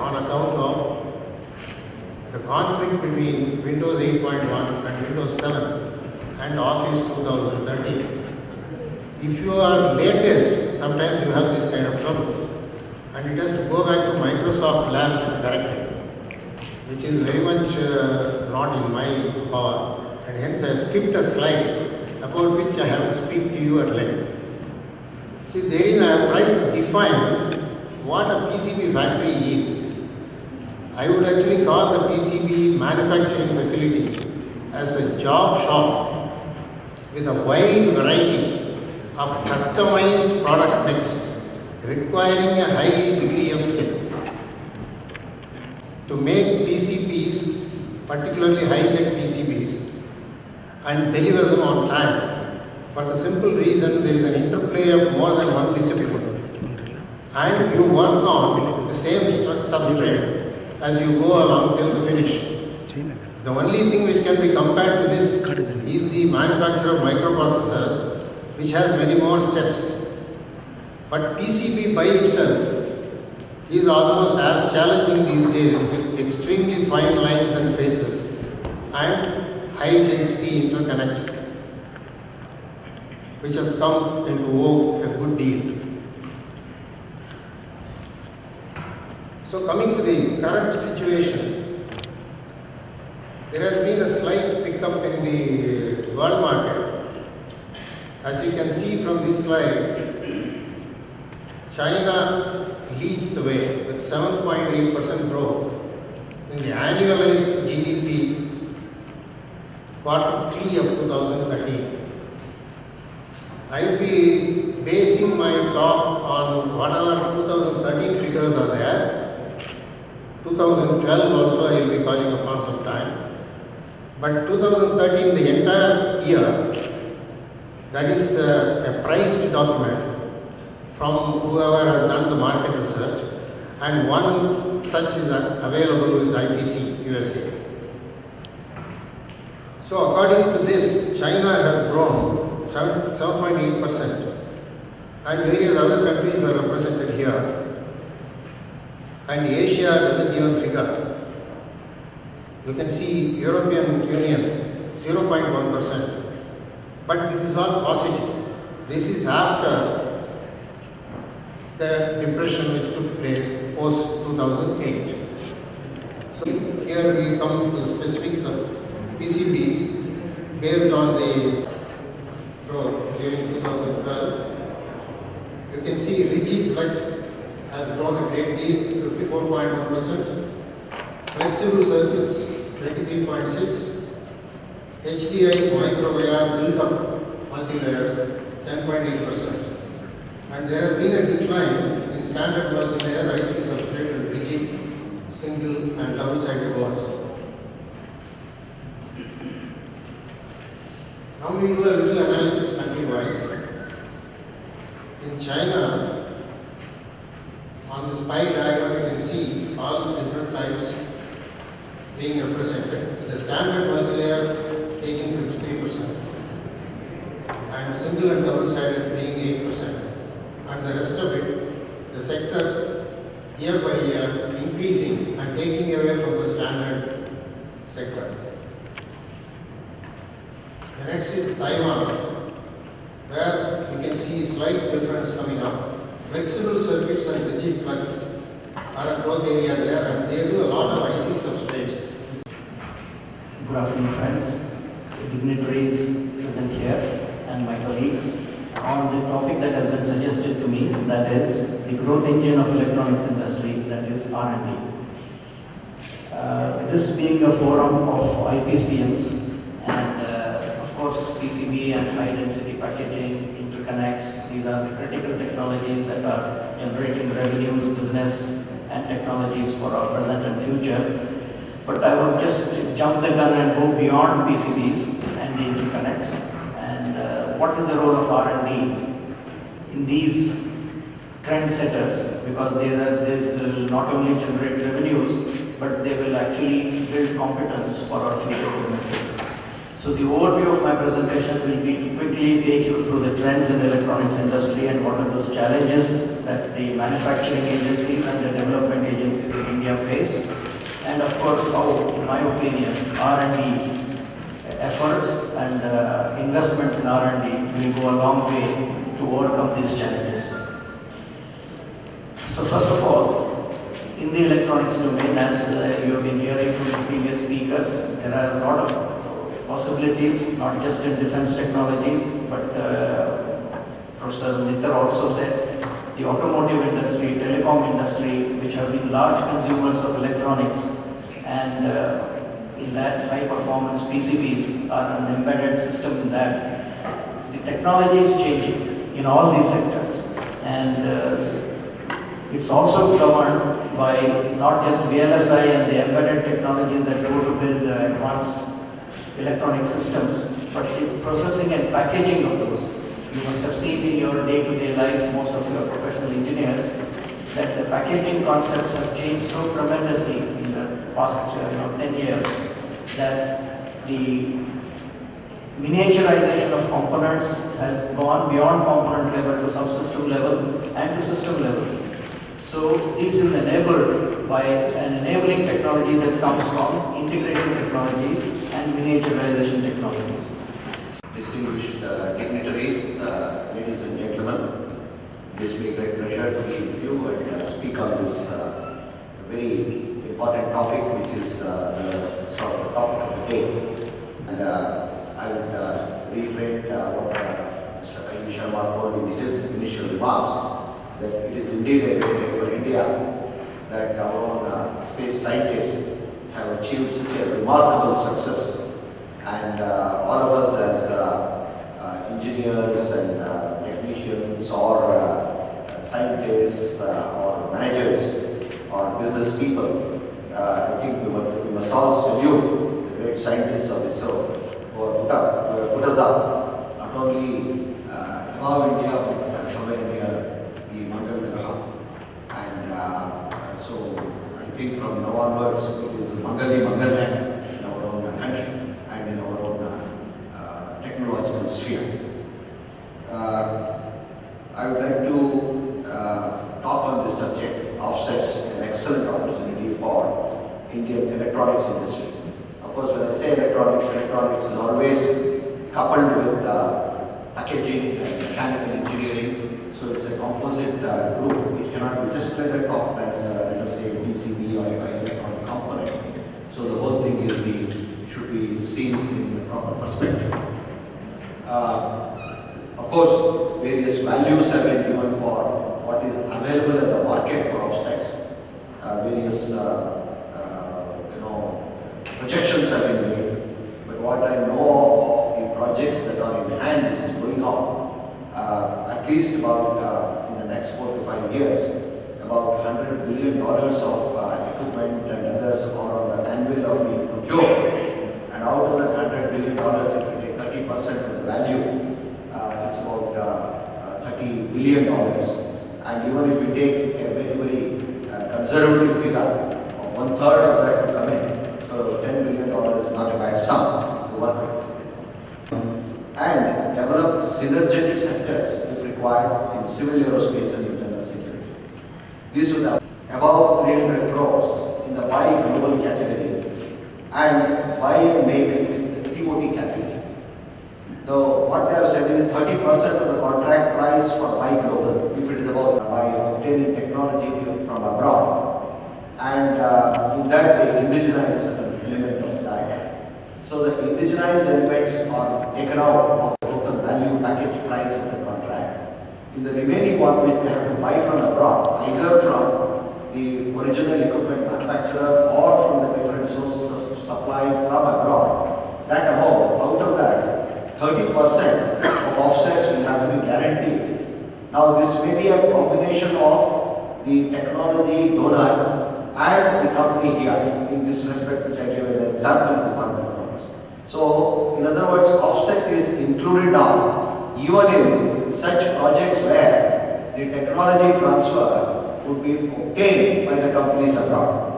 on account of the conflict between Windows 8.1 and Windows 7 and Office 2013. If you are latest, sometimes you have this kind of trouble, and it has to go back to Microsoft Labs to correct it, which is very much not in my power, and hence I have skipped a slide about which I have to speak to you at length. See, therein I have tried to define what a PCB factory is. I would actually call the PCB manufacturing facility as a job shop with a wide variety of customized product mix requiring a high degree of skill. To make PCBs, particularly high-tech PCBs, and deliver them on time, for the simple reason there is an interplay of more than one discipline, and you work on the same substrate as you go along till the finish. The only thing which can be compared to this is the manufacture of microprocessors, which has many more steps. But PCB by itself is almost as challenging these days, with extremely fine lines and spaces and high density interconnects, which has come into vogue a good deal. So coming to the current situation, there has been a slight pickup in the world market. As you can see from this slide, China leads the way with 7.8% growth in the annualized GDP quarter 3 of 2013. I will be basing my talk on whatever 2013 figures are there. 2012 also I will be calling upon some time. But 2013, the entire year, that is a priced document from whoever has done the market research, and one such is available with IPC USA. So according to this, China has grown 7.8%, and various other countries are represented here, and Asia doesn't even figure. You can see European Union 0.1%. But this is all positive. This is after the depression which took place post 2008. So here we come to the specifics of PCBs based on the growth during 2012. You can see rigid flex has grown a great deal, 54.1%. Flexible surface, 23.6%. HDI micro-wire built-up multi-layers, 10.8%. And there has been a decline in standard multi-layer IC substrate and rigid, single and double-sided boards. Now we do a little analysis country-wise. In China, on this pie diagram you can see all different types being represented, with the standard multi-layer taking 53%, and single and double-sided being 8%, and the rest of it, the sectors year by year increasing and taking away from the standard sector. The next is Taiwan, where you can see slight difference coming up. Flexible circuits and rigid flux are a growth area there, and they do a lot of IC substrates. Good afternoon, friends, dignitaries present here, and my colleagues. On the topic that has been suggested to me, that is the growth engine of electronics industry, that is R&D. This being a forum of IPCMs, and of course PCB and high density packaging, interconnects, these are the critical technologies that are generating revenues, business and technologies for our present and future. But I would just jump the gun and go beyond PCBs and the interconnects. And what is the role of R&D in these trendsetters? Because they will not only generate revenues, but they will actually build competence for our future businesses. So the overview of my presentation will be to quickly take you through the trends in the electronics industry and what are those challenges that the manufacturing agencies and the development agencies in India underscores how, in my opinion, R&D efforts and investments in R&D will go a long way to overcome these challenges. So first of all, in the electronics domain, as you have been hearing from the previous speakers, there are a lot of possibilities, not just in defense technologies, but Professor Mitter also said, the automotive industry, telecom industry, which have been large consumers of electronics, and in that high performance PCBs are an embedded system in that. The technology is changing in all these sectors, and it's also governed by not just VLSI and the embedded technologies that go to build advanced electronic systems, but the processing and packaging of those. You must have seen in your day-to-day life, most of your professional engineers, that the packaging concepts have changed so tremendously in the past 10 years that the miniaturization of components has gone beyond component level to subsystem level and to system level. So this is enabled by an enabling technology that comes from integration technologies and miniaturization technologies. Distinguished dignitaries, ladies and gentlemen, it gives me great pleasure to be with you and speak on this very important topic, which is the sort of topic of the day. And I would reiterate what Mr. I.V. Sharma told in his initial remarks, that it is indeed a great day for India that our own space scientists have achieved such a remarkable success, and all of us as engineers and technicians or scientists or managers or business people, I think we must all salute the great scientists of ISRO who have put us up not only above India but somewhere near the Mangal Graha. And so I think from now onwards it is Mangali Mangaland in our own country and in our own technological sphere. I would like to talk on this subject. Offsets, an excellent opportunity for Indian electronics industry. Of course, when I say electronics is always coupled with packaging and mechanical engineering. So it's a composite group. It cannot be just talked as, let us say, a PCB or an electronic component. So the whole thing should be seen in the proper perspective. Of course, various values have been given for what is available at the market for offsets. Various projections have been made. But what I know of the projects that are in hand, which is going on, at least about in the next 4 to 5 years, about $100 billion of equipment and others are on the anvil of being procured. And out of that $100 billion, if you take 30% of the value, it's about $30 billion. And even if you take a very, very conservative figure of 1/3 of that to come in, so $10 billion is not a bad sum to work with. And develop synergetic sectors if required in civil aerospace and internal security. These would have above 300 crores in the buy global category and buy and make with the TOT category. Though what they have said is 30% of the contract price for buy global, if it is about by obtaining technology from abroad, and in that they indigenize certain element of that. So the indigenized elements are taken out of the total value package price of the contract. In the remaining one, which they have to buy from abroad, either from the original equipment manufacturer or from the different sources of supply from abroad, that amount, out of that, 30% of offsets will have to be guaranteed. Now this may be a combination of the technology donor and the company here, in this respect which I gave as an example to Bharat Electronics. So in other words, offset is included now, even in such projects where the technology transfer would be obtained by the companies abroad.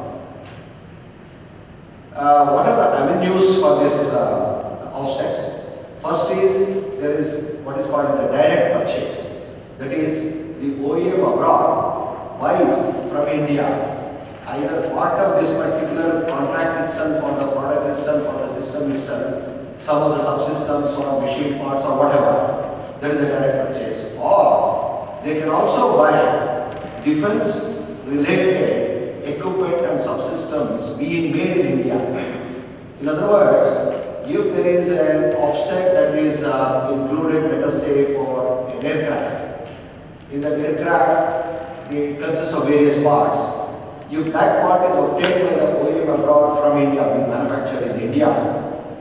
What are the avenues for this offsets? First is, there is what is called the direct purchase. That is, the OEM abroad buys from India either part of this particular contract itself or the product itself or the system itself, some of the subsystems or machine parts or whatever, that is the direct purchase. Or they can also buy defense related equipment and subsystems being made in India. In other words, if there is an offset that is included, let us say, for an aircraft, in that aircraft it consists of various parts. If that part is obtained by the OEM abroad from India, being manufactured in India,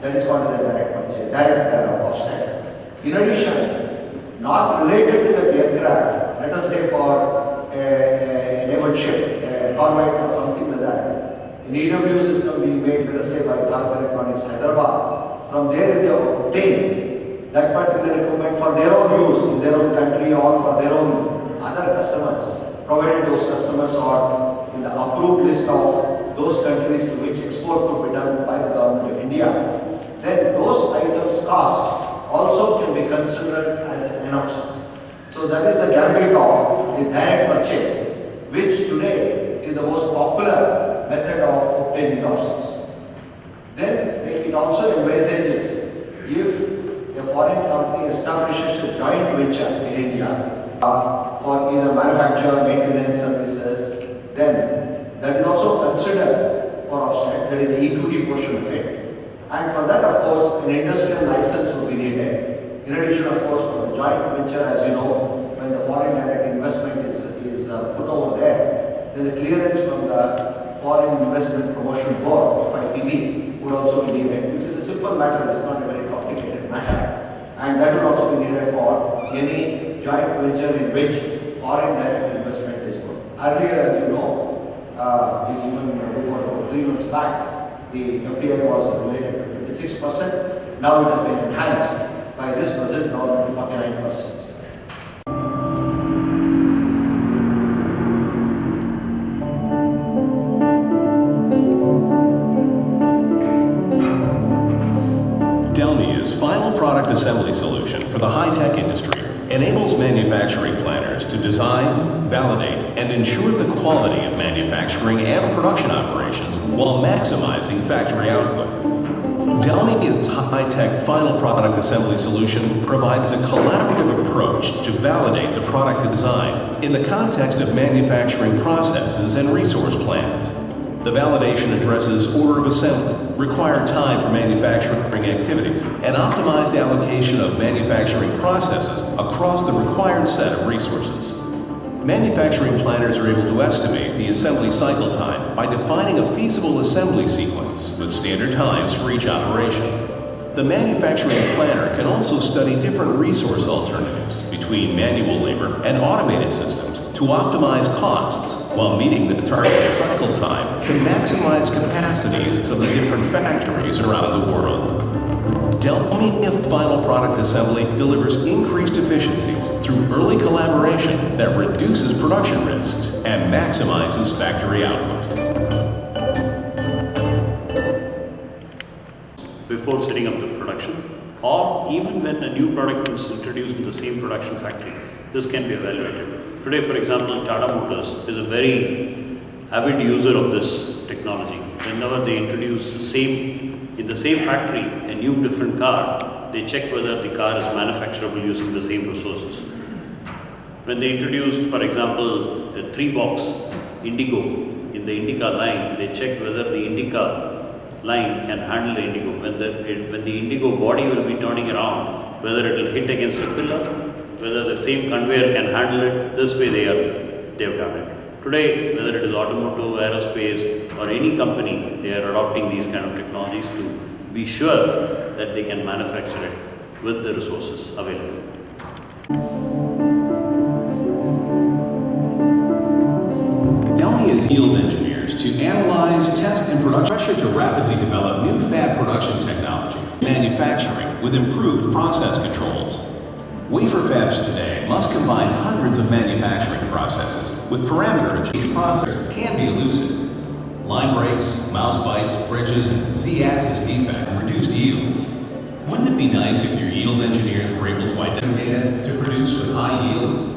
that is called as a direct purchase, direct offset. In addition, not related to the aircraft, let us say for a naval ship, a corvette or something like that, an EW system being made, let us say, by Bharat Electronics Hyderabad. From there they obtain that particular equipment for their own use in their own country or for their own other customers, provided those customers are in the approved list of those countries to which export could be done by the government of India. Then those items cost also can be considered as an offset. So that is the gambit of the direct purchase, which today is the most popular method of obtaining the offsets. Then it also envisages if a foreign company establishes a joint venture in India for either manufacture, maintenance services, then that is also considered for offset, that is the equity portion of it. And for that, of course, an industrial license would be needed. In addition, of course, for the joint venture, as you know, when the foreign direct investment is put over there, then the clearance from the Foreign Investment Promotion Board, FIPB, would also be needed, which is a simple matter, it's not a very complicated matter. And that would also be needed for any joint venture in which foreign direct investment is put. Earlier, as you know, even before about 3 months back, the FDI was related to 26%. Now it has been enhanced by this present government to 49%. Delmia's final product assembly solution for the high-tech industry enables manufacturing planners to design, validate, and ensure the quality of manufacturing and production operations while maximizing factory output. Delmia's high-tech final product assembly solution provides a collaborative approach to validate the product design in the context of manufacturing processes and resource plans. The validation addresses order of assembly, required time for manufacturing activities, and optimized allocation of manufacturing processes across the required set of resources. Manufacturing planners are able to estimate the assembly cycle time by defining a feasible assembly sequence with standard times for each operation. The manufacturing planner can also study different resource alternatives between manual labor and automated systems to optimize costs while meeting the targeted cycle time to maximize capacities of the different factories around the world. Delmia Final Product Assembly delivers increased efficiencies through early collaboration that reduces production risks and maximizes factory output. Before setting up the production, or even when a new product is introduced in the same production factory, this can be evaluated. Today, for example, Tata Motors is a very avid user of this technology. Whenever they introduce in the same factory a new different car, they check whether the car is manufacturable using the same resources. When they introduced, for example, a 3-box Indigo in the Indica line, they check whether the Indica line can handle the Indigo. When the Indigo body will be turning around, whether it will hit against a pillar, whether the same conveyor can handle it. This way they have done it. Today, whether it is automotive, aerospace, or any company, they are adopting these kind of technologies to be sure that they can manufacture it with the resources available. Delmia's yield engineers to analyze, test, and production pressure to rapidly develop new fab production technology, manufacturing with improved process controls. Wafer fabs today must combine hundreds of manufacturing processes with parameter. Each process can be elusive. Line breaks, mouse bites, bridges, and Z-axis defect reduced yields. Wouldn't it be nice if your yield engineers were able to identify data to produce with high yield?